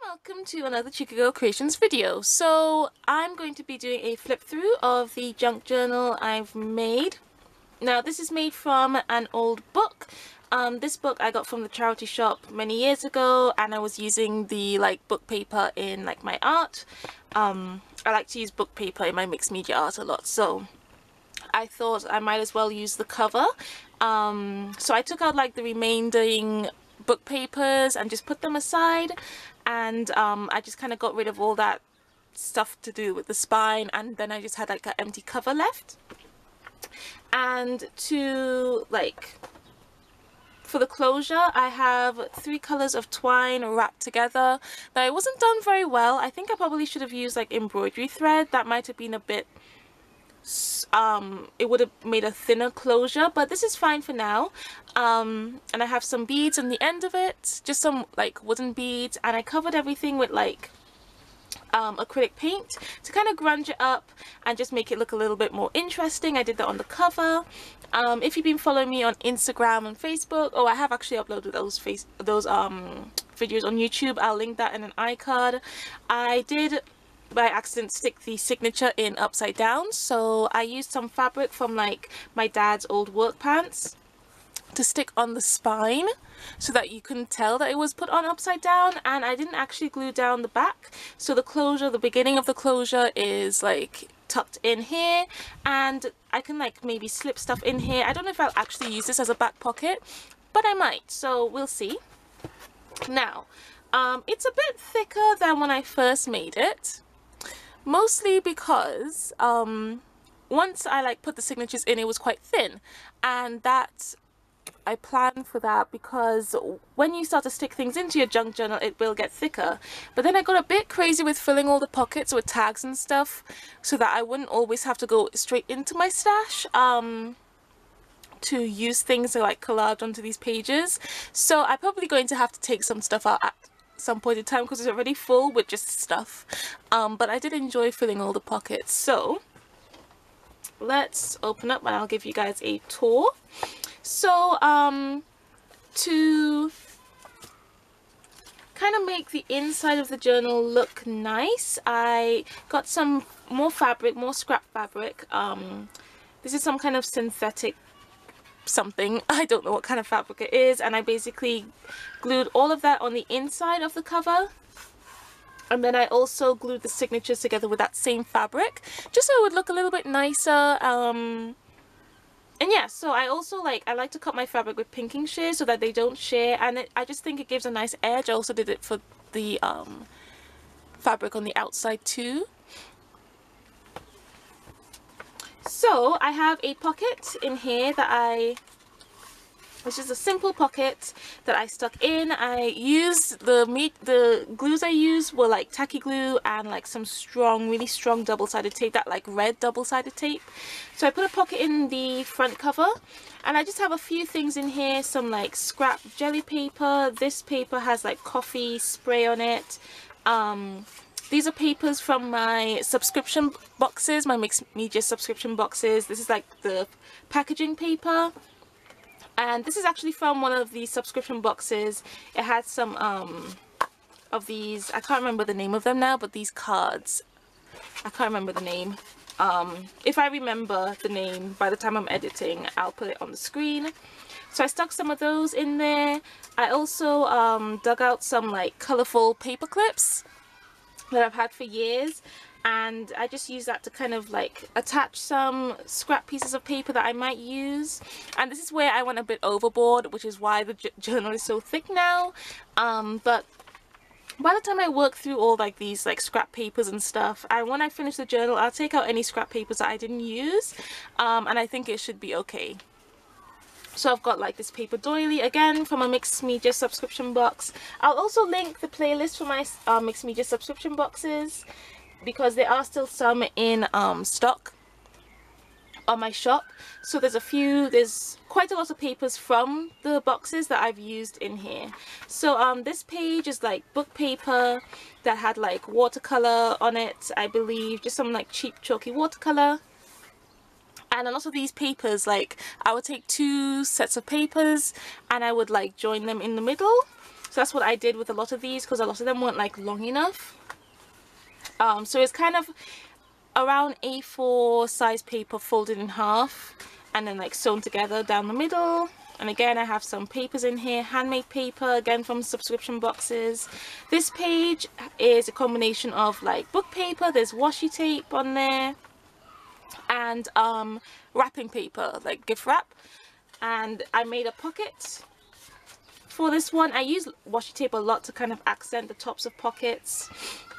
Welcome to another Checiegirl Creations video. So I'm going to be doing a flip through of the junk journal I've made. Now this is made from an old book. This book I got from the charity shop many years ago, and I was using the book paper in my art. I like to use book paper in my mixed media art a lot, so I thought I might as well use the cover. So I took out the remaining book papers and just put them aside, and I just kind of got rid of all that stuff to do with the spine, and then I just had an empty cover left. And to for the closure, I have 3 colors of twine wrapped together. Now it wasn't done very well. I think I probably should have used embroidery thread. That might have been a bit it would have made a thinner closure, but this is fine for now. And I have some beads on the end of it, just some wooden beads, and I covered everything with acrylic paint to kind of grunge it up and just make it look a little bit more interesting. I did that on the cover. If you've been following me on Instagram and Facebook, I have actually uploaded those videos on YouTube. I'll link that in an iCard. I did by accident stick the signature in upside down, so I used some fabric from my dad's old work pants to stick on the spine so that you couldn't tell that it was put on upside down, and I didn't actually glue down the back, so the closure, the beginning of the closure is tucked in here, and I can maybe slip stuff in here. I don't know if I'll actually use this as a back pocket, but I might, so we'll see. Now it's a bit thicker than when I first made it, mostly because once I put the signatures in, it was quite thin, and that I planned for that because when you start to stick things into your junk journal, it will get thicker. But then I got a bit crazy with filling all the pockets with tags and stuff so that I wouldn't always have to go straight into my stash to use things to collage onto these pages. So I'm probably going to have to take some stuff out at some point in time because it's already full with just stuff, but I did enjoy filling all the pockets. So let's open up and I'll give you guys a tour. So to kind of make the inside of the journal look nice, I got some more fabric, more scrap fabric. This is some kind of synthetic something, I don't know what kind of fabric it is, and I basically glued all of that on the inside of the cover, and then I also glued the signatures together with that same fabric just so it would look a little bit nicer. And yeah, so I also I like to cut my fabric with pinking shears so that they don't shear, and I just think it gives a nice edge. I also did it for the fabric on the outside too. So I have a pocket in here which is a simple pocket that I stuck in. I used the glues I used were tacky glue and some strong, really strong double-sided tape, that red double-sided tape. So I put a pocket in the front cover, and I just have a few things in here, some scrap jelly paper. This paper has coffee spray on it. These are papers from my subscription boxes, my mixed media subscription boxes. This is the packaging paper. And this is actually from one of the subscription boxes. It had some of these, I can't remember the name of them now, but these cards. I can't remember the name. If I remember the name by the time I'm editing, I'll put it on the screen. So I stuck some of those in there. I also dug out some colourful paper clips that I've had for years, and I just use that to kind of attach some scrap pieces of paper that I might use. And this is where I went a bit overboard, which is why the journal is so thick now. But by the time I work through all these scrap papers and stuff, when I finish the journal, I'll take out any scrap papers that I didn't use, and I think it should be okay. So I've got this paper doily, again from a mixed media subscription box. I'll also link the playlist for my mixed media subscription boxes, because there are still some in stock on my shop. So there's quite a lot of papers from the boxes that I've used in here. So this page is book paper that had watercolor on it, I believe, just some cheap chalky watercolor. And a lot of these papers, I would take 2 sets of papers and I would join them in the middle So that's what I did with a lot of these, because a lot of them weren't like long enough. So it's kind of around A4 size paper folded in half and then like sewn together down the middle. And again, I have some papers in here, handmade paper, again from subscription boxes. This page is a combination of like book paper, there's washi tape on there, and wrapping paper, like gift wrap. And I made a pocket for this one. I use washi tape a lot to kind of accent the tops of pockets.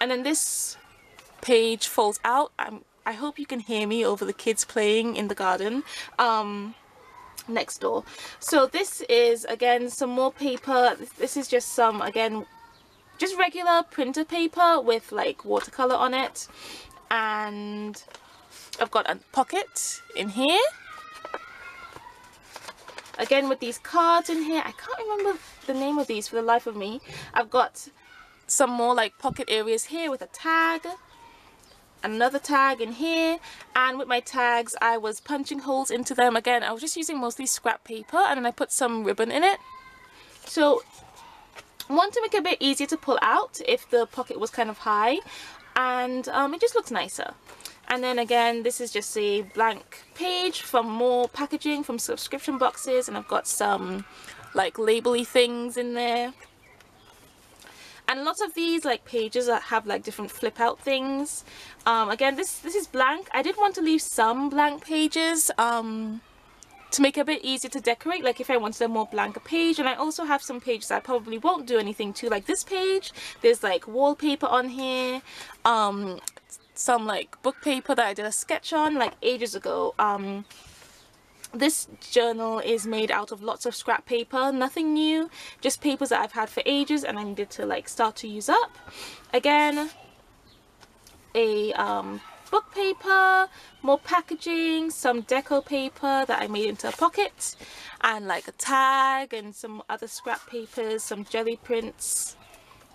And then this page folds out. I hope you can hear me over the kids playing in the garden next door. So this is again some more paper. This is just some, again, just regular printer paper with like watercolor on it. And I've got a pocket in here, again with these cards in here. I can't remember the name of these for the life of me. I've got some more like pocket areas here with a tag, another tag in here, and with my tags I was punching holes into them. Again, I was just using mostly scrap paper, and then I put some ribbon in it. So I want to make it a bit easier to pull out if the pocket was kind of high, and it just looks nicer. And then again, this is just a blank page from more packaging from subscription boxes, and I've got some like label-y things in there. And lots of these like pages that have like different flip out things. Again, this is blank. I did want to leave some blank pages to make it a bit easier to decorate, like if I wanted a more blanker page. And I also have some pages I probably won't do anything to, like this page. There's like wallpaper on here, some like book paper that I did a sketch on like ages ago. This journal is made out of lots of scrap paper, nothing new, just papers that I've had for ages and I needed to like start to use up. Again, a book paper, more packaging, some deco paper that I made into a pocket, and like a tag and some other scrap papers, some jelly prints.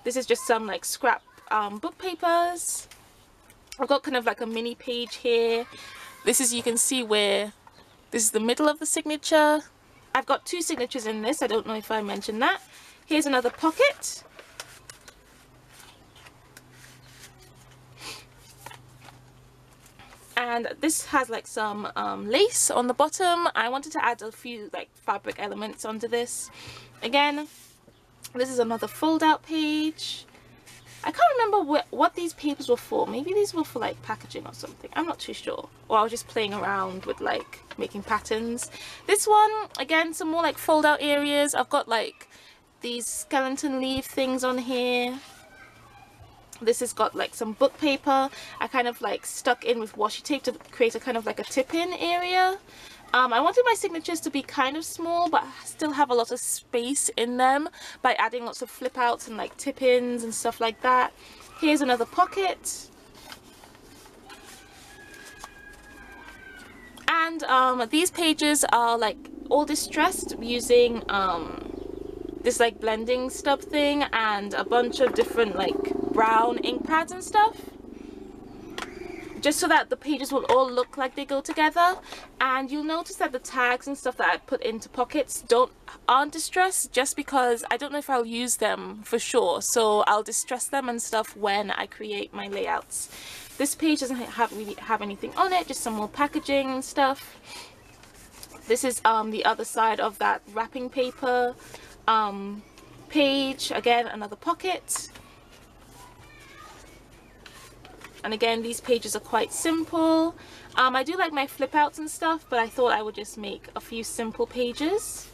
This is just some like scrap book papers. I've got kind of like a mini page here. This is, you can see where this is the middle of the signature. I've got two signatures in this. I don't know if I mentioned that. Here's another pocket. And this has like some lace on the bottom. I wanted to add a few like fabric elements onto this. Again, this is another fold out page. I can't remember what these papers were for. Maybe these were for like packaging or something. I'm not too sure. Or I was just playing around with like making patterns. This one, again, some more like fold out areas. I've got like these skeleton leaf things on here. This has got like some book paper. I kind of like stuck in with washi tape to create a kind of like a tip-in area. I wanted my signatures to be kind of small, but still have a lot of space in them by adding lots of flip outs and like tip-ins and stuff like that. Here's another pocket. And these pages are like all distressed using this like blending stub thing and a bunch of different like brown ink pads and stuff, just so that the pages will all look like they go together. And you'll notice that the tags and stuff that I put into pockets aren't distressed, just because I don't know if I'll use them for sure, so I'll distress them and stuff when I create my layouts. This page doesn't really have anything on it, just some more packaging and stuff. This is the other side of that wrapping paper page. Again, another pocket. And again, these pages are quite simple. I do like my flip outs and stuff, but I thought I would just make a few simple pages.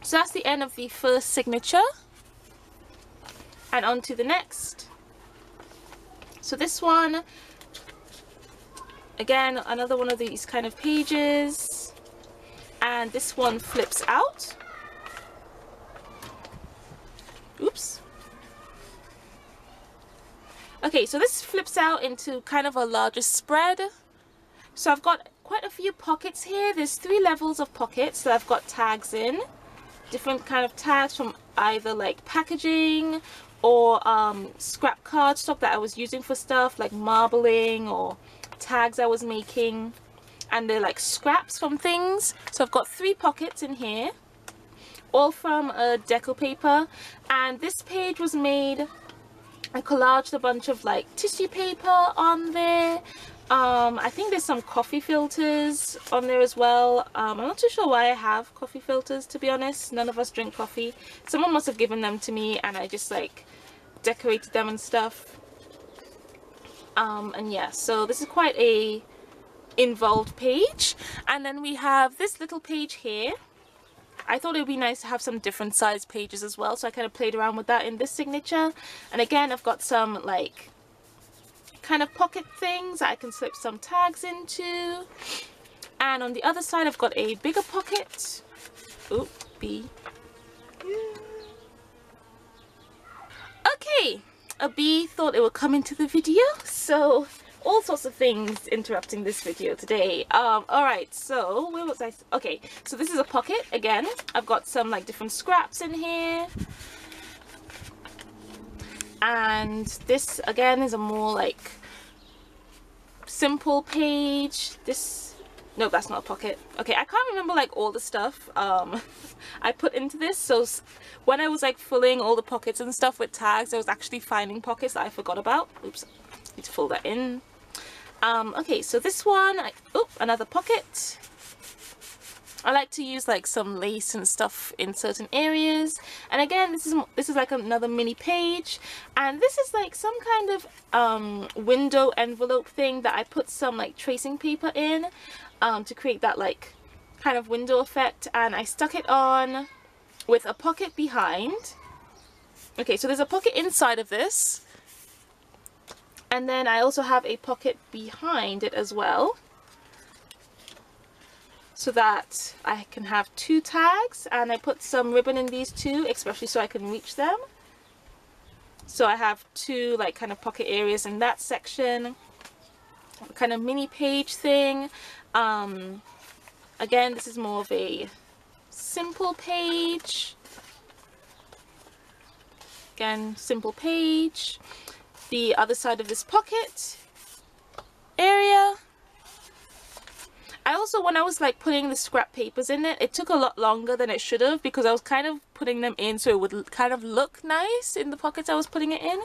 So that's the end of the first signature. And on to the next. So this one, again, another one of these kind of pages. And this one flips out. Oops. Okay, so this flips out into kind of a larger spread. So I've got quite a few pockets here. There's 3 levels of pockets that I've got tags in. Different kind of tags from either like packaging or scrap cardstock that I was using for stuff like marbling, or tags I was making. And they're like scraps from things. So I've got 3 pockets in here. all from a deco paper. And this page was made, I collaged a bunch of like tissue paper on there. I think there's some coffee filters on there as well. I'm not too sure why I have coffee filters, to be honest. None of us drink coffee. Someone must have given them to me and I just like decorated them and stuff. And yeah, so this is quite a involved page. And then we have this little page here. I thought it would be nice to have some different size pages as well, so I kind of played around with that in this signature. And again, I've got some like kind of pocket things that I can slip some tags into. And on the other side, I've got a bigger pocket. Ooh, bee. Okay, a bee thought it would come into the video, so all sorts of things interrupting this video today. Alright, so where was I? Okay, so this is a pocket again. I've got some like different scraps in here. And this again is a more like simple page. This, no, that's not a pocket. Okay, I can't remember like all the stuff I put into this. So when I was like filling all the pockets and stuff with tags, I was actually finding pockets that I forgot about. Oops, need to fill that in. Okay, so this one, another pocket. I like to use like some lace and stuff in certain areas. And again, this is like another mini page, and this is like some kind of window envelope thing that I put some like tracing paper in to create that like kind of window effect, and I stuck it on with a pocket behind. Okay, so there's a pocket inside of this, and then I also have a pocket behind it as well, so that I can have two tags, and I put some ribbon in these two, especially so I can reach them. So I have two like kind of pocket areas in that section, kind of mini page thing. Again, this is more of a simple page. Again, simple page. The other side of this pocket area. I also, when I was like putting the scrap papers in it, it took a lot longer than it should have, because I was kind of putting them in so it would kind of look nice in the pockets I was putting it in.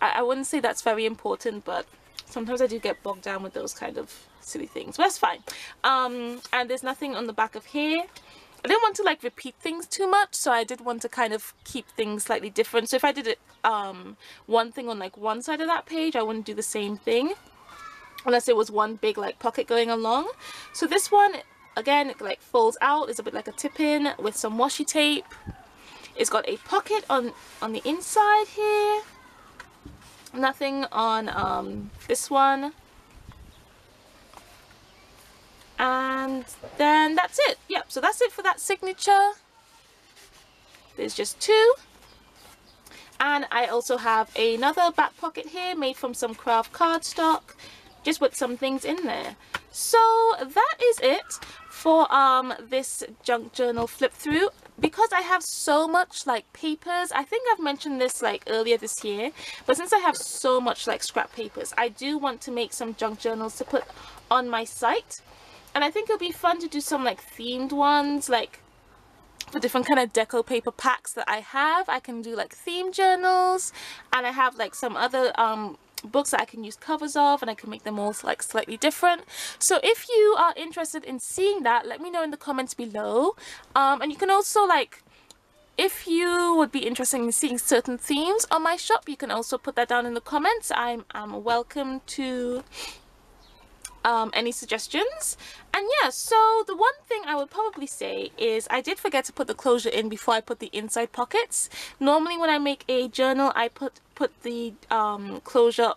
I wouldn't say that's very important, but sometimes I do get bogged down with those kind of silly things, but that's fine. And there's nothing on the back of here. I didn't want to like repeat things too much, so I did want to kind of keep things slightly different. So if I did it one thing on like one side of that page, I wouldn't do the same thing unless it was one big like pocket going along. So this one, again, it like folds out. It's a bit like a tip-in with some washi tape. It's got a pocket on the inside here. Nothing on this one. And then that's it. Yep, so that's it for that signature. There's just two. And I also have another back pocket here made from some craft cardstock, just with some things in there. So that is it for this junk journal flip through. Because I have so much like papers, I think I've mentioned this like earlier this year, but since I have so much like scrap papers, I do want to make some junk journals to put on my site. And I think it'll be fun to do some like themed ones, like for different kind of deco paper packs that I have. I can do like theme journals, and I have like some other books that I can use covers of, and I can make them all like slightly different. So if you are interested in seeing that, let me know in the comments below. And you can also like, if you would be interested in seeing certain themes on my shop, you can also put that down in the comments. I'm welcome to any suggestions. And yeah, so the one thing I would probably say is I did forget to put the closure in before I put the inside pockets. Normally when I make a journal, I put the closure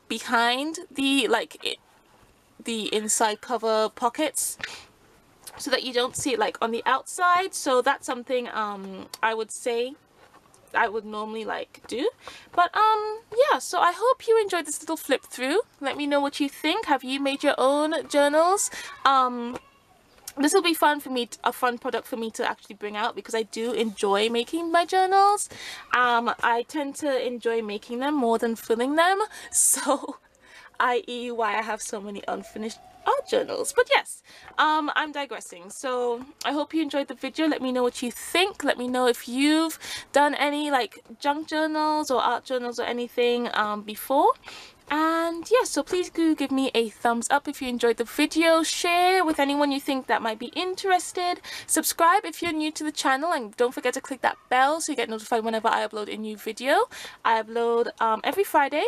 behind the the inside cover pockets, so that you don't see it like on the outside. So that's something I would say I would normally like do. But yeah, so I hope you enjoyed this little flip through. Let me know what you think. Have you made your own journals? This will be fun for me, a fun product for me to actually bring out, because I do enjoy making my journals. I tend to enjoy making them more than filling them, so i.e. why I have so many unfinished art journals. But yes, I'm digressing. So I hope you enjoyed the video. Let me know what you think. Let me know if you've done any like junk journals or art journals or anything before. And yeah, so please do give me a thumbs up if you enjoyed the video, share with anyone you think that might be interested, subscribe if you're new to the channel, and don't forget to click that bell so you get notified whenever I upload a new video. I upload every Friday,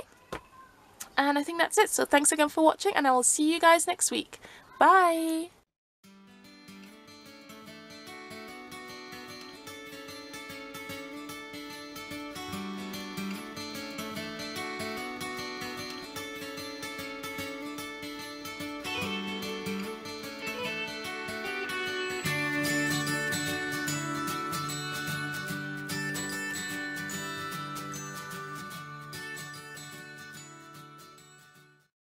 and I think that's it. So thanks again for watching, and I will see you guys next week. Bye!